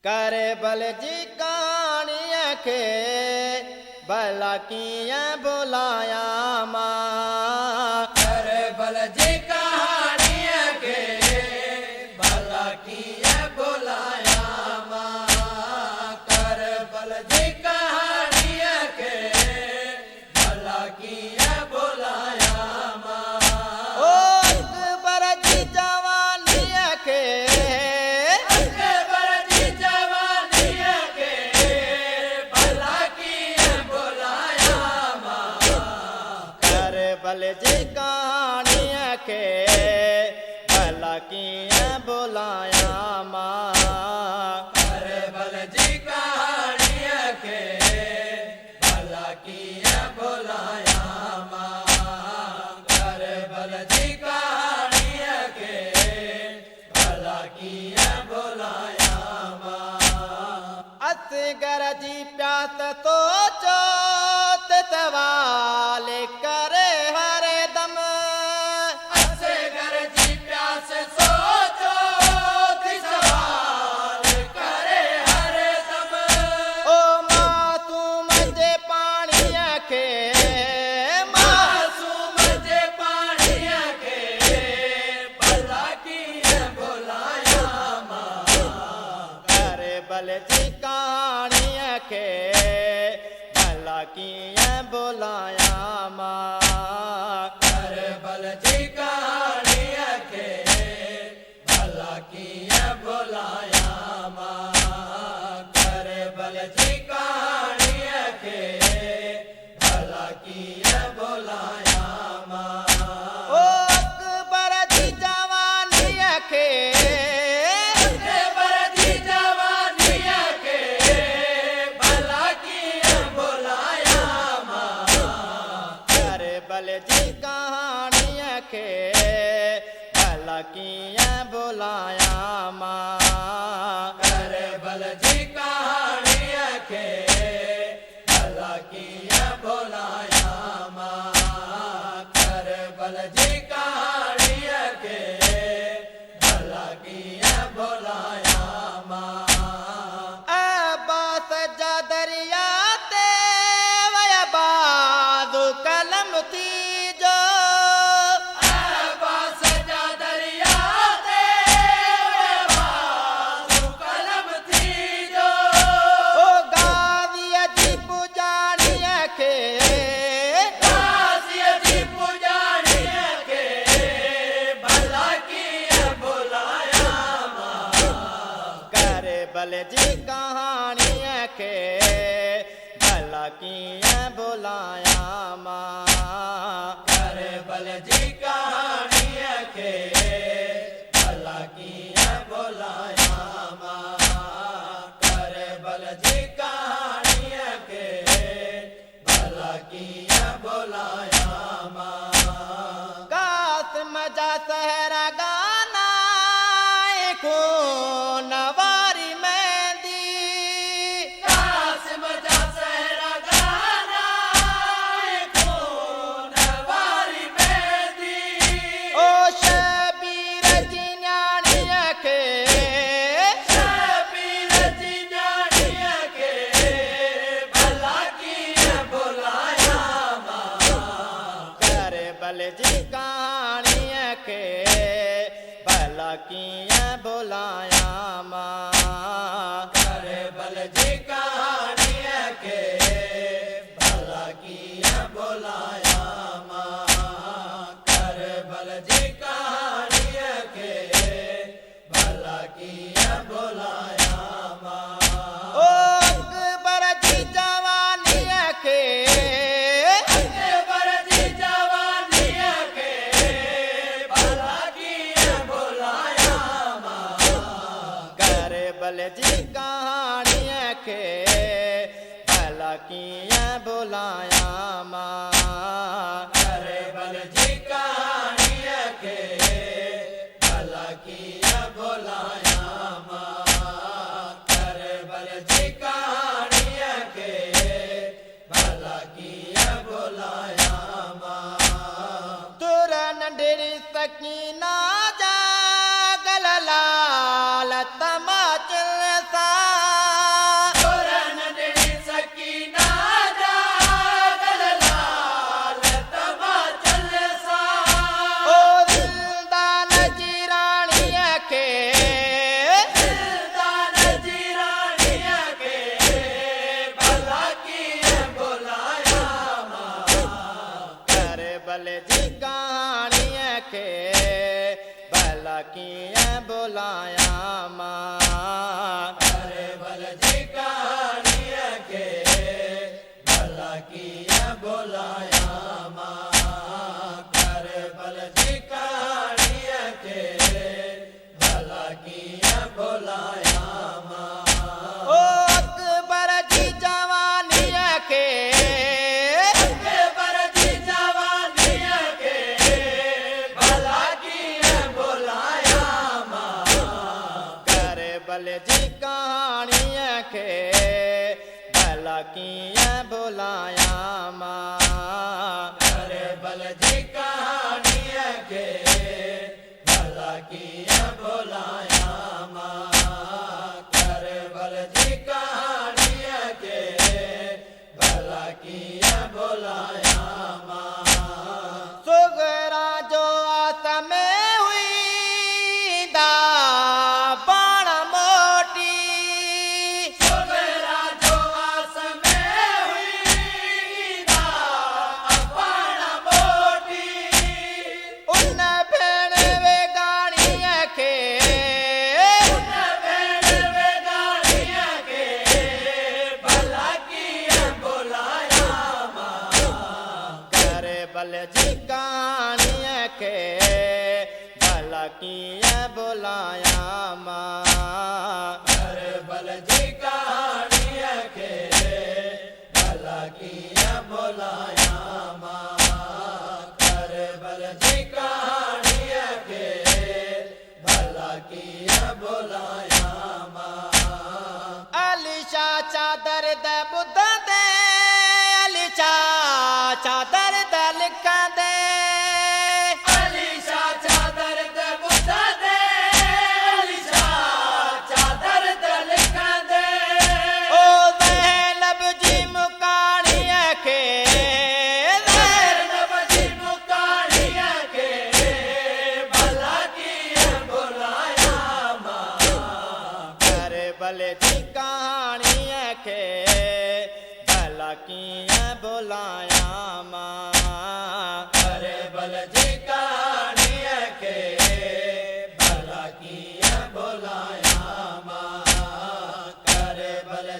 करे बल जी कहानी के भला किया बुलाया मां। करे बल जी कहानी के भला किया बुलाया मां। करे बल जी कहानी के भला किया बुलाया मां। ओ अकबर जी जवानी के बल जी कहानी के भला किया बुलाया मां। करे बल जी कहानी के भला किया बुलाया मां। करे बल जी कहानी के भला किया बुलाया मां। असगर जी प्यास तो चोत सवाल करे हरे दम। असगर जी प्यास सोचो थी सवाल करे हरे दम। ओ मासूम जे पानी के मासूम जे पानी के भला किया बुलाया मां। करे बल जी कहानी के भला किया बुलाया मां। करे बल जी कहानी के भला किया बुलाया मां। करे बल जी कहानी के भला किया बुलाया मां। ओ अकबर जी जवानी के अकबर जी जवानी के भला किया बुलाया मां। करे बल जी कहानी के भला किया बुलाया मां। करे बल जी कहानी के भला किया बुलाया मां। करे बल जी कहानी के भला किया बुलाया मां। अब्बास जा दरिया ते वया बाजू कलम थी जो। अब्बास जा दरिया ते बाजू कलम थी जो। ओ गाजिया जी पुजानी के कासिया जी पुजारी के भला किया बुलाया मां। करे बल जी कहानी के भला किया बुलाया मां। करे बल जी कहानी के भला किया बुलाया मां। करे बल जी कहानी के भला किया बुलाया मां। कासिम जा सहरा गाना को नवारी मेहंदी। कासिम जा सहरा गाना खून वारी मेहंदी। ओ शबीर जी न्याणी के शबीर जी न्याणी के भला किया बुलाया मां। करे बल जी कहानी के भला किया बुलाया मां। करे बल जी कहानी के भला किया बुलाया मां। करे बल जी कहानी के भला किया बुलाया मां। ओ अकबर जी जवानी के अकबर जी जवानी के भला किया बुलाया मां। करे बल जी कहानी के भला किया बुलाया मां। करे बल जी कहानी के भला किया बुलाया मां। करे बल जी कहानी के भला किया बुलाया मां। तुर नंढड़ी सकीना जा गल लाल तमाचल सा। मां करे बल जी कहानी के भला किया बुलाया मां करे बल जी कहानी के भला किया बुलाया मां ओ अकबर जी जवानी के अकबर जी जवानी के भला किया बुलाया मां करे बल जी कहानी के भला किया बुलाया मां करे बल जी कहानी के भला किया बुलाया मां करे बल जी कहानी के भला किया बुलाया मां सुगरा जो आसम हुई दा बाण मोटी सुगरा जो आस में हुई दा अपाण मोटी उन भेण वे गाणी के उन भेण वे गाड़िया के भला किया बुलाया मां करे बल जी कहानी के भला किया बुलाया मां करे बल जी कहानी के भला किया बुलाया मां करे बल जी कहानी के भला किया बुलाया मां अलीशा चादर द बुद्ध दे अलीशा चादर द लिख दे अलीशा चादर ते बुद्ध दे अलीशा चादर ते लिख दे ओ ज़ैनब जी मुकाणी के ज़ैनब जी मुकानी के भला किया बुलाया मां करे बल जी कहानी के भला किया बुलाया मां करे बल जी कहानी के भला किया बुलाया मां करे बल